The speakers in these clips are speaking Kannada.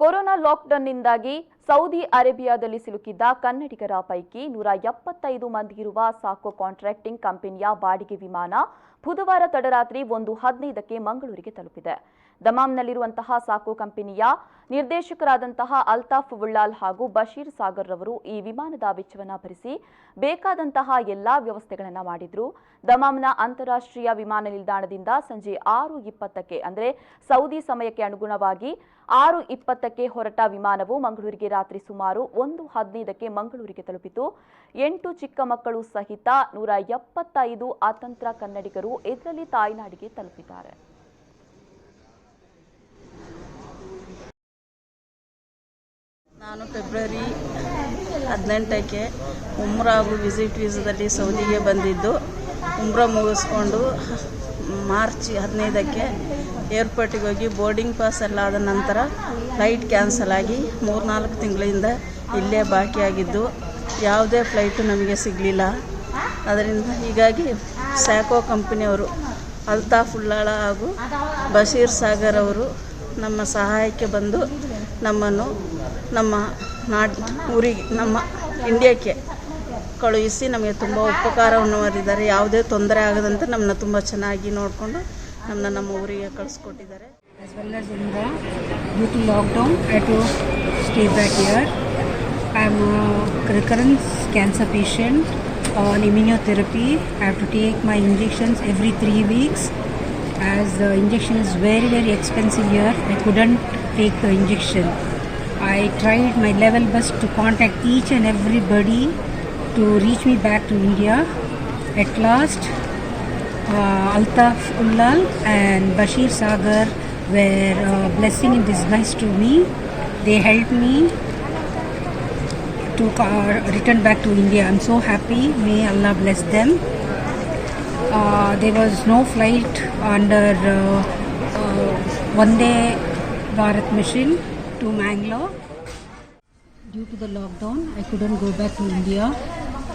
ಕೊರೋನಾ ಲಾಕ್ಡೌನ್ನಿಂದಾಗಿ ಸೌದಿ ಅರೇಬಿಯಾದಲ್ಲಿ ಸಿಲುಕಿದ್ದ ಕನ್ನಡಿಗರ ಪೈಕಿ 175 ಮಂದಿ ಇರುವ ಸಾಕೋ ಕಾಂಟ್ರಾಕ್ಟಿಂಗ್ ಕಂಪನಿಯ ಬಾಡಿಗೆ ವಿಮಾನ ಬುಧವಾರ ತಡರಾತ್ರಿ 1:15ಕ್ಕೆ ಮಂಗಳೂರಿಗೆ ತಲುಪಿದೆ. ದಮಾಮ್ನಲ್ಲಿರುವಂತಹ ಸಾಕೋ ಕಂಪನಿಯ ನಿರ್ದೇಶಕರಾದಂತಹ ಅಲ್ತಾಫ್ ಉಳ್ಳಾಲ್ ಹಾಗೂ ಬಶೀರ್ ಸಾಗರ್ ರವರು ಈ ವಿಮಾನದ ವೆಚ್ಚವನ್ನು ಭರಿಸಿ ಬೇಕಾದಂತಹ ಎಲ್ಲಾ ವ್ಯವಸ್ಥೆಗಳನ್ನು ಮಾಡಿದ್ರು. ದಮಾಮ್ನ ಅಂತಾರಾಷ್ಟ್ರೀಯ ವಿಮಾನ ನಿಲ್ದಾಣದಿಂದ ಸಂಜೆ 6:20ಕ್ಕೆ ಅಂದರೆ ಸೌದಿ ಸಮಯಕ್ಕೆ ಅನುಗುಣವಾಗಿ 6:20ಕ್ಕೆ ಹೊರಟ ವಿಮಾನವು ಮಂಗಳೂರಿಗೆ ರಾತ್ರಿ ಸುಮಾರು 1:15ಕ್ಕೆ ಮಂಗಳೂರಿಗೆ ತಲುಪಿತು. 8 ಚಿಕ್ಕ ಮಕ್ಕಳು ಸಹಿತ 175 ಅತಂತ್ರ ಕನ್ನಡಿಗರು ಇದರಲ್ಲಿ ತಾಯ್ನಾಡಿಗೆ ತಲುಪಿದ್ದಾರೆ. ನಾನು ಫೆಬ್ರವರಿ 18ಕ್ಕೆ ಉಮ್ರಾ ಹಾಗೂ ವಿಸಿಟ್ ವೀಸಾದಲ್ಲಿ ಸೌದಿಗೆ ಬಂದಿದ್ದು, ಉಮ್ರಾ ಮುಗಿಸ್ಕೊಂಡು ಮಾರ್ಚ್ 15ಕ್ಕೆ ಏರ್ಪೋರ್ಟಿಗೆ ಹೋಗಿ ಬೋರ್ಡಿಂಗ್ ಪಾಸ್ ಎಲ್ಲ ಆದ ನಂತರ ಫ್ಲೈಟ್ ಕ್ಯಾನ್ಸಲ್ ಆಗಿ 3-4 ತಿಂಗಳಿಂದ ಇಲ್ಲೇ ಬಾಕಿಯಾಗಿದ್ದು ಯಾವುದೇ ಫ್ಲೈಟು ನಮಗೆ ಸಿಗಲಿಲ್ಲ. ಅದರಿಂದ ಹೀಗಾಗಿ ಸ್ಯಾಕೋ ಕಂಪನಿಯವರು ಅಲ್ತಾಫ್ ಉಳ್ಳಾಳ ಹಾಗೂ ಬಶೀರ್ ಸಾಗರ್ ಅವರು ನಮ್ಮ ಸಹಾಯಕ್ಕೆ ಬಂದು ನಮ್ಮನ್ನು ನಮ್ಮ ಊರಿಗೆ ನಮ್ಮ ಇಂಡಿಯಾಕ್ಕೆ ಕಳುಹಿಸಿ ನಮಗೆ ತುಂಬ ಉಪಕಾರವನ್ನು ಮಾಡಿದ್ದಾರೆ. ಯಾವುದೇ ತೊಂದರೆ ಆಗದಂತೆ ನಮ್ಮನ್ನ ತುಂಬ ಚೆನ್ನಾಗಿ ನೋಡಿಕೊಂಡು ನಮ್ಮ ಊರಿಗೆ ಕಳಿಸ್ಕೊಟ್ಟಿದ್ದಾರೆ. As well as Umrah, due to lockdown, I had to stay back here. I am a recurrent cancer patient on immunotherapy. I have to take my injections every 3 weeks. As the injection is very, very expensive here, I couldn't take the injection. I tried my level best to contact each and everybody to reach me back to India. At last, Altaf Ullal and Bashir Sagar were a blessing in disguise to me. They helped me to return back to India. I'm so happy. May Allah bless them. There was no flight under Vande Bharat mission to Mangalore. Due to the lockdown, I couldn't go back to India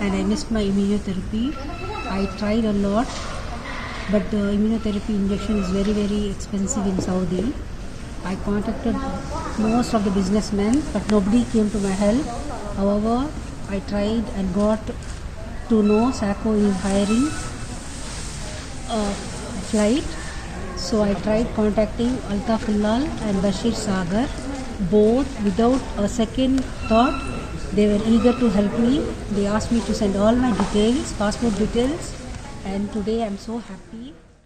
and I missed my immunotherapy. I tried a lot, but the immunotherapy injection is very, very expensive in Saudi. I contacted most of the businessmen, but nobody came to my help. However, I tried and got to know Sacco is hiring a flight. So I tried contacting Altaf Ullal and Bashir Sagar. Both, without a second thought, they were eager to help me. They asked me to send all my details, passport details, and today I'm so happy.